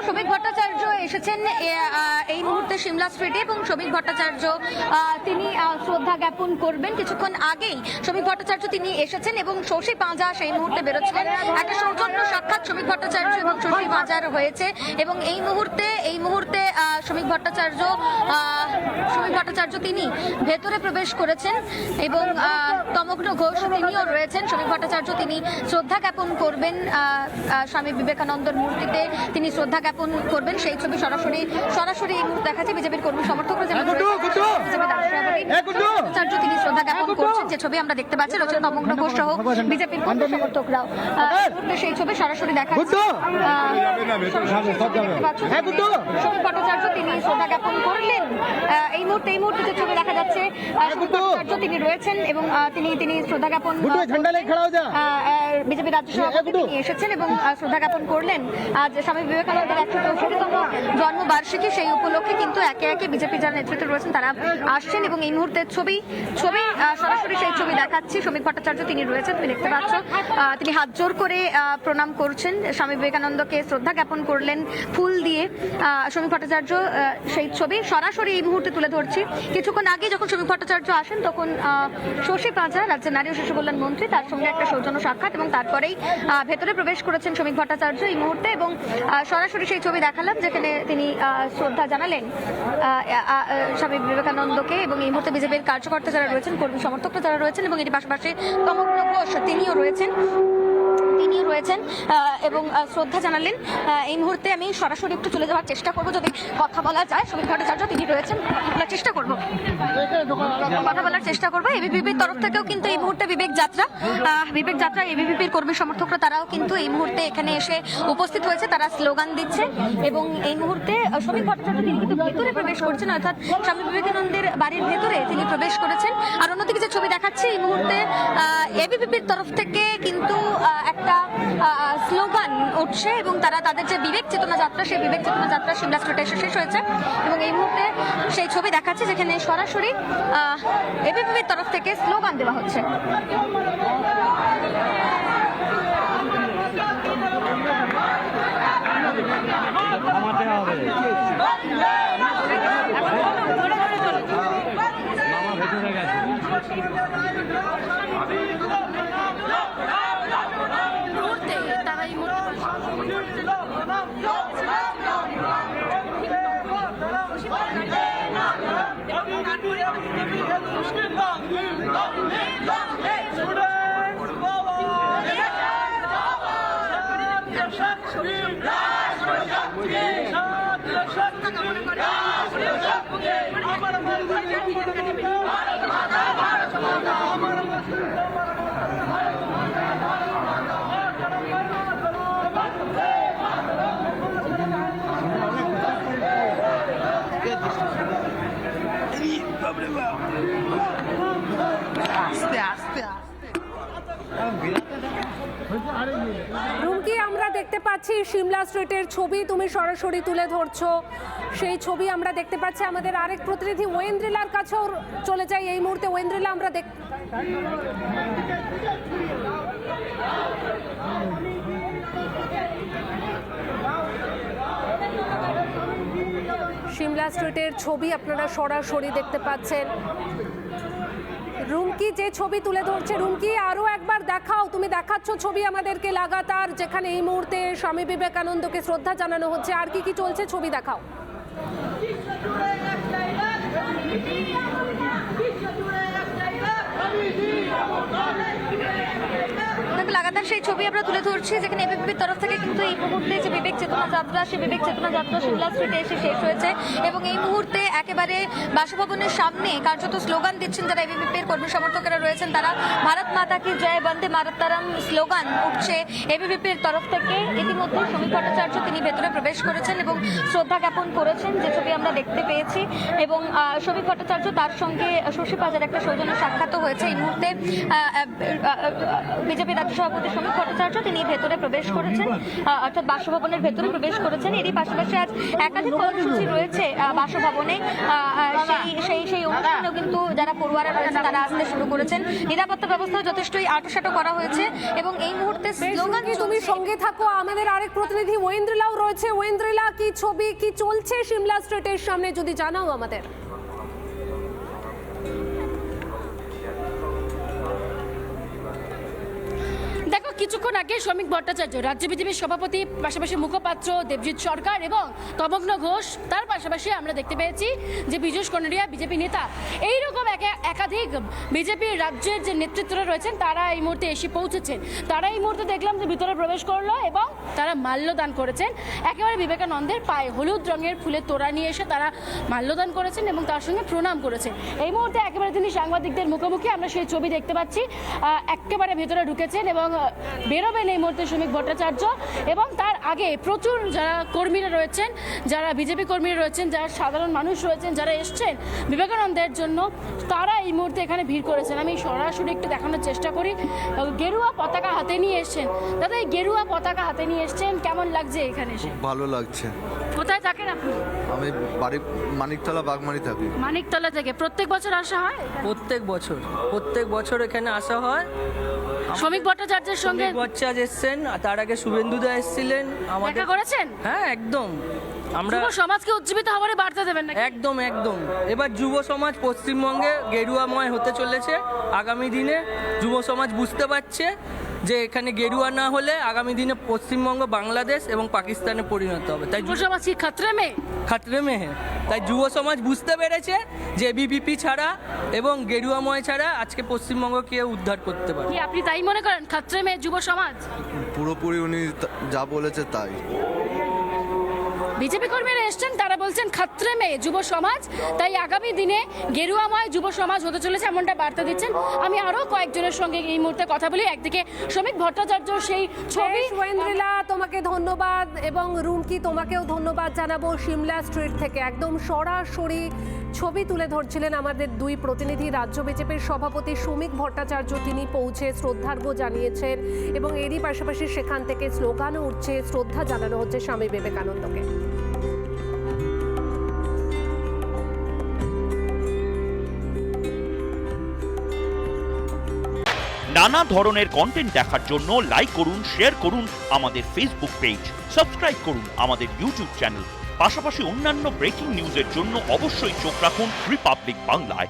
শ্রমিক ভট্টাচার্য এসেছেন এই মুহূর্তে সিমলা স্ট্রিটে এবং শ্রমিক ভট্টাচার্য তিনি শ্রদ্ধা জ্ঞাপন করবেন। কিছুক্ষণ আগেই শ্রমিক ভট্টাচার্য তিনি এসেছেন এবং শশী পাঁজা সেই মুহূর্তে বেরোচ্ছিলেন। একটা সৌজন্য সাক্ষাৎ শ্রমিক ভট্টাচার্য এবং শশী পাঁজার হয়েছে এবং এই মুহূর্তে শ্রমিক ভট্টাচার্য তিনি ভেতরে প্রবেশ করেছেন এবং তমগ্ন ঘোষ তিনিও রয়েছেন। শ্রমিক ভট্টাচার্য তিনি শ্রদ্ধা জ্ঞাপন করবেন স্বামী বিবেকানন্দের মূর্তিতে তিনি শ্রদ্ধা জ্ঞাপন করবেন। সেই ছবি সরাসরি এই মুহূর্তে দেখাচ্ছে বিজেপির কর্মী সমর্থকরা যেমন ভট্টাচার্য তিনি শ্রদ্ধা জ্ঞাপন করছেন যে ছবি আমরা দেখতে পাচ্ছি রয়েছেন তমগ্ন ঘোষ সহ বিজেপির কর্মী সমর্থকরাও সেই ছবি সরাসরি দেখাচ্ছে। শ্রমিক ভট্টাচার্য তিনি শ্রদ্ধা জ্ঞাপন করলেন। এই মুহূর্তে যে ছবি দেখা যাচ্ছে শ্রমিক ভট্টাচার্য তিনি রয়েছেন এবং তিনি শ্রদ্ধা জ্ঞাপন বিজেপি রাজ্য সভাপতি তিনি এসেছেন এবং শ্রদ্ধা জ্ঞাপন করলেন। আজ স্বামী বিবেকানন্দের 164তম জন্মবার্ষিকী সেই উপলক্ষে কিন্তু একে একে বিজেপি যারা নেতৃত্বে রয়েছেন তারা আসছেন এবং এই মুহূর্তে ছবি সরাসরি সেই ছবি দেখাচ্ছি। শ্রমিক ভট্টাচার্য তিনি রয়েছেন, তুমি দেখতে পাচ্ছ তিনি হাত জোর করে প্রণাম করছেন, স্বামী বিবেকানন্দকে শ্রদ্ধা জ্ঞাপন করলেন ফুল দিয়ে। শ্রমিক ভট্টাচার্য সেই ছবি সরাসরি এই মুহূর্তে তুলে ধরছি। কিছুক্ষণ আগে যখন শ্রমিক ভট্টাচার্য আসেন তখন শশী পাঁজা রাজ্যের নারী ও শিশু কল্যাণ মন্ত্রী তার সঙ্গে একটা সৌজন্য সাক্ষাৎ এবং তারপরেই ভেতরে প্রবেশ করেছেন শ্রমিক ভট্টাচার্য এই মুহূর্তে এবং সরাসরি সেই ছবি দেখালাম যেখানে তিনি শ্রদ্ধা জানালেন স্বামী বিবেকানন্দকে এবং এই মুহূর্তে বিজেপির কার্যকর্তা যারা রয়েছেন কর্মী সমর্থকরা যারা রয়েছেন এবং এটি পাশাপাশি তমগ্ন ঘোষ তিনিও রয়েছেন এবং শ্রদ্ধা জানালেন। এই মুহূর্তে আমি সরাসরি একটু চলে যাওয়ার চেষ্টা করবো, যদি কথা বলা যায়। শ্রমিক ভট্টাচার্য তিনি রয়েছেন, কথা বলার চেষ্টা করবো। এবিভিপির তরফ থেকেও কিন্তু এই মুহূর্তে বিবেক যাত্রা এবিভিপির কর্মী সমর্থকরা তারাও কিন্তু এই মুহূর্তে এখানে এসে উপস্থিত হয়েছে, তারা স্লোগান দিচ্ছে এবং এই মুহূর্তে শ্রমিক ভট্টাচার্য তিনি কিন্তু ভেতরে প্রবেশ করছেন, অর্থাৎ স্বামী বিবেকানন্দের বাড়ির ভেতরে তিনি প্রবেশ করেছেন। আর অন্যদিকে যে ছবি দেখাচ্ছে এই মুহূর্তে এবিভিপির তরফ থেকে কিন্তু একটা স্লোগান উঠছে এবং তারা তাদের যে বিবেক চেতনা যাত্রা সেই বিবেক চেতনা যাত্রা সিমলা স্ট্রিটে এসে শেষ হয়েছে এবং এই মুহূর্তে সেই ছবি দেখাচ্ছে যেখানে সরাসরি এবিভিপির তরফ থেকে স্লোগান দেওয়া হচ্ছে। রুমকি, আমরা দেখতে পাচ্ছি সিমলা স্ট্রিটের ছবি তুমি সরাসরি তুলে ধরছো, সেই ছবি আমরা দেখতে পাচ্ছি। আমাদের আরেক প্রতিনিধি ওয়েন্দ্রিলার কাছেও চলে যাই এই মুহূর্তে। ওয়েন্দ্রিলা, আমরা সিমলা স্ট্রিটের ছবি আপনারা সরাসরি দেখতে পাচ্ছেন। রুমকি যে ছবি তুলে ধরছে, রুমকি আরো একবার দেখাও, তুমি দেখাচ্ছ ছবি আমাদেরকে লাগাতার, যেখানে এই মুহূর্তে স্বামী বিবেকানন্দকে শ্রদ্ধা জানানো হচ্ছে। আর কি কি চলছে ছবি দেখাও। লাগাতার সেই ছবি আমরা তুলে ধরছি যেখানে এবিভিপির তরফ থেকে কিন্তু এই মুহূর্তে যে বিবেক চেতনা যাত্রা সেই বিবেক চেতনা যাত্রা সিমলা স্ট্রিটে এসে শেষ হয়েছে এবং এই মুহূর্তে একেবারে বাসভবনের সামনে কার্যত স্লোগান দিচ্ছেন যারা এবিভিপির কর্মী সমর্থকেরা রয়েছেন, তারা ভারত মাতা কি জয়, বন্দে মাতরম স্লোগান উঠছে এবিভিপির তরফ থেকে। ইতিমধ্যে শ্রমিক ভট্টাচার্য তিনি ভেতরে প্রবেশ করেছেন এবং শ্রদ্ধা জ্ঞাপন করেছেন, যে ছবি আমরা দেখতে পেয়েছি এবং শ্রমিক ভট্টাচার্য তার সঙ্গে শশী পাঁজার একটা সৌজন্য সাক্ষাৎ হয়েছে। এই মুহূর্তে বিজেপি রাজ্য সভাপতি শ্রমিক ভট্টাচার্য তিনি ভেতরে প্রবেশ করেছেন, অর্থাৎ বাসভবনের ভেতরে প্রবেশ করেছেন। এরই পাশাপাশি আজ একাধিক কর্মসূচি রয়েছে বাসভবনে, সেই অনুষ্ঠানেও কিন্তু যারা পড়ুয়ারা রয়েছে তারা আসতে শুরু করেছেন। নিরাপত্তা ব্যবস্থা যথেষ্টই আঁটোসাঁটো করা হয়েছে এবং এই মুহূর্তে মুহূর্তে বেশ, স্লোগান রুমকি, তুমি সঙ্গে থাকো, আমাদের আরেক প্রতিনিধি ওয়েন্দ্রিলাও রয়েছে। ওয়েন্দ্রিলা, কি ছবি, কি চলছে সিমলা স্ট্রিটের সামনে, যদি জানাও আমাদের। দেখো, কিছুক্ষণ আগে শ্রমিক ভট্টাচার্য, রাজ্য বিজেপির সভাপতি, পাশাপাশি মুখপাত্র দেবজিৎ সরকার এবং তমগ্ন ঘোষ, তার পাশাপাশি আমরা দেখতে পেয়েছি যে পীযূষ কন্ডরিয়া বিজেপি নেতা, এইরকম একাধিক বিজেপির রাজ্যের যে নেতৃত্বরা রয়েছেন তারা এই মুহূর্তে এসে পৌঁছেছেন। তারা এই মুহূর্তে দেখলাম যে ভিতরে প্রবেশ করলো এবং তারা মাল্যদান করেছেন। একেবারে বিবেকানন্দের পায়ে হলুদ রঙের ফুলের তোড়া নিয়ে এসে তারা মাল্যদান করেছেন এবং তার সঙ্গে প্রণাম করেছেন। এই মুহূর্তে একেবারে তিনি সাংবাদিকদের মুখোমুখি, আমরা সেই ছবি দেখতে পাচ্ছি। একেবারে ভেতরে ঢুকেছেন এবং বেরোবেন এই মুহূর্তে শ্রমিক ভট্টাচার্য। এবং তার আগে প্রচুর যারা কর্মীরা রয়েছেন, যারা বিজেপি কর্মীরা রয়েছেন, যারা সাধারণ মানুষ রয়েছেন, যারা এসছেন বিবেকানন্দের জন্য, তারা এই মুহূর্তে এখানে ভিড় করেছেন। আমি সরাসরি একটু দেখানোর চেষ্টা করি। গেরুয়া পতাকা হাতে নিয়ে এসছেন। দাদা, এই গেরুয়া পতাকা হাতে নিয়ে এসছেন, কেমন লাগছে এখানে এসে? ভালো লাগছে। কোথায় থাকেন আপনি? আমি বাড়ি মানিকতলা, বাগমারি থাকি। মানিকতলা থেকে। প্রত্যেক বছর আসা হয়? প্রত্যেক বছর এখানে আসা হয়। শ্রমিক ভট্টাচার্যের সঙ্গে ভট্টাচার্য এসেছেন, তার আগে শুভেন্দুদা এসেছিলেন আমাদের। দেখা করেছেন? হ্যাঁ, একদম। আমরা যুব সমাজকে উজ্জীবিত হওয়ার বার্তা দেবেন নাকি? একদম। এবার যুব সমাজ পশ্চিমবঙ্গে গেরুয়াময় হতে চলেছে। আগামী দিনে যুব সমাজ বুঝতে পারছে যে এখানে গেরুয়া না হলে আগামী দিনে পশ্চিমবঙ্গ বাংলাদেশ এবং পাকিস্তানে পরিণত হবে। তাই যুব সমাজ কি খাতরে মে হ্যাঁ। তাই যুব সমাজ বুঝতে পেরেছে যে বিপিপি ছাড়া এবং গেরুয়াময় ছাড়া আজকে পশ্চিমবঙ্গ কেউ উদ্ধার করতে পারে। কি আপনি তাই মনে করেন? খাত্রে মে যুব সমাজ পুরোপুরি উনি যা বলেছে তাই। বিজেপি কর্মীরা এসছেন, তারা বলছেন খাত্রে মে যুব সমাজ, তাই আগামী দিনে গেরুয়াময় যুব সমাজ হতে চলেছে, এমনটা বার্তা দিচ্ছেন। আমি আরো কয়েকজনের সঙ্গে এই মুহূর্তে কথা বলি। একদিকে শ্রমিক ভট্টাচার্য সেই ছবি। ওয়েন্দ্রিলা, তোমাকে ধন্যবাদ, এবং রুমকি, তোমাকেও ধন্যবাদ জানাবো। সিমলা স্ট্রিট থেকে একদম সরাসরি ছবি তুলে ধরছিলেন আমাদের দুই প্রতিনিধি। রাজ্য বিজেপির সভাপতি শ্রমিক ভট্টাচার্য, তিনি পৌঁছে শ্রদ্ধার্ঘ্য জানিয়েছেন এবং এরই পাশাপাশি সেখান থেকে স্লোগানও উঠছে, শ্রদ্ধা জানানো হচ্ছে স্বামী বিবেকানন্দকে। নানা ধরনের কন্টেন্ট দেখার জন্য লাইক করুন, শেয়ার করুন আমাদের ফেসবুক পেজ, সাবস্ক্রাইব করুন আমাদের ইউটিউব চ্যানেল। পাশাপাশি অন্যান্য ব্রেকিং নিউজের জন্য অবশ্যই চোখ রাখুন রিপাবলিক বাংলায়।